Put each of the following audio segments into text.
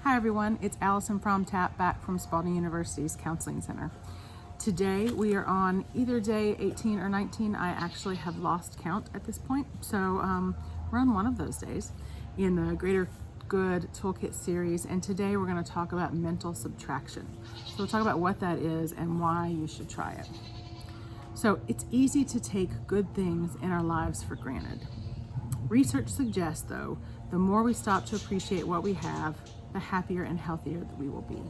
Hi everyone, it's Allison From-Tapp back from Spalding University's Counseling Center. Today we are on either day 18 or 19. I actually have lost count at this point, so we're on one of those days in the Greater Good Toolkit series, and today we're going to talk about mental subtraction. So we'll talk about what that is and why you should try it. So it's easy to take good things in our lives for granted. Research suggests, though, the more we stop to appreciate what we have, the happier and healthier that we will be.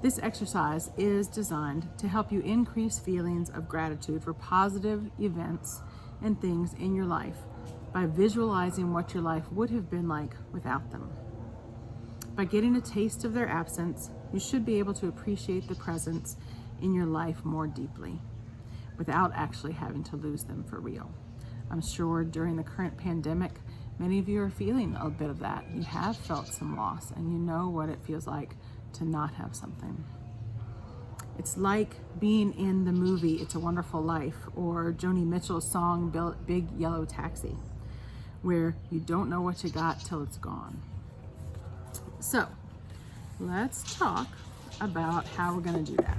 This exercise is designed to help you increase feelings of gratitude for positive events and things in your life by visualizing what your life would have been like without them. By getting a taste of their absence, you should be able to appreciate the presence in your life more deeply without actually having to lose them for real. I'm sure during the current pandemic, many of you are feeling a bit of that. You have felt some loss and you know what it feels like to not have something. It's like being in the movie It's a Wonderful Life or Joni Mitchell's song Big Yellow Taxi, where you don't know what you got till it's gone. So let's talk about how we're going to do that.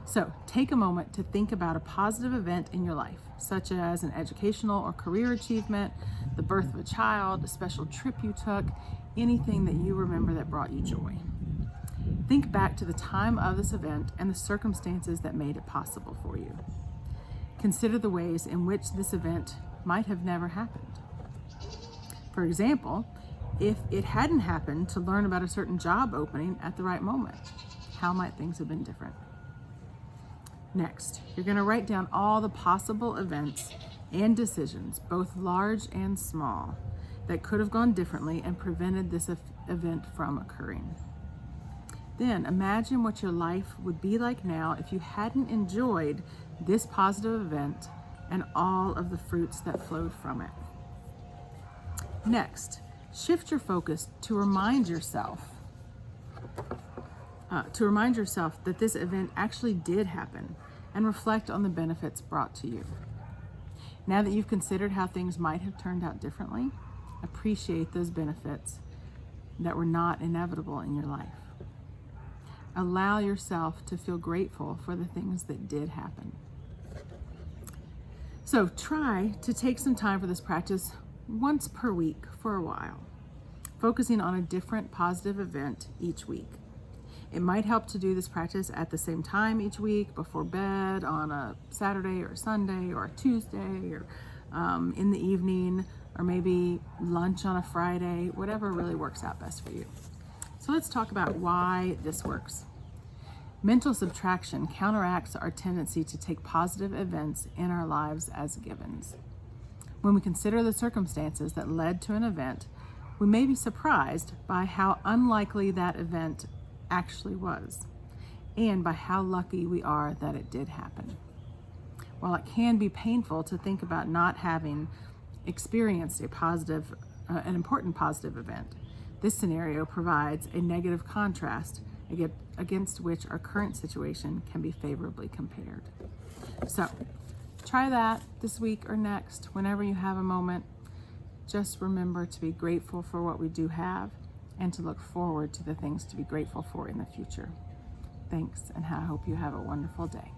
So take a moment to think about a positive event in your life, such as an educational or career achievement, the birth of a child, a special trip you took, anything that you remember that brought you joy. Think back to the time of this event and the circumstances that made it possible for you. Consider the ways in which this event might have never happened. For example, if it hadn't happened to learn about a certain job opening at the right moment, how might things have been different? Next, you're going to write down all the possible events and decisions, both large and small, that could have gone differently and prevented this event from occurring. Then imagine what your life would be like now if you hadn't enjoyed this positive event and all of the fruits that flowed from it. Next, shift your focus to remind yourself that this event actually did happen, and reflect on the benefits brought to you. Now that you've considered how things might have turned out differently, appreciate those benefits that were not inevitable in your life. Allow yourself to feel grateful for the things that did happen. So try to take some time for this practice once per week for a while, focusing on a different positive event each week. It might help to do this practice at the same time each week, before bed, on a Saturday or a Sunday or a Tuesday, or in the evening, or maybe lunch on a Friday, whatever really works out best for you. So let's talk about why this works. Mental subtraction counteracts our tendency to take positive events in our lives as givens. When we consider the circumstances that led to an event, we may be surprised by how unlikely that event actually was, and by how lucky we are that it did happen. While it can be painful to think about not having experienced an important positive event, this scenario provides a negative contrast against which our current situation can be favorably compared. So try that this week or next, whenever you have a moment. Just remember to be grateful for what we do have, and to look forward to the things to be grateful for in the future. Thanks, and I hope you have a wonderful day.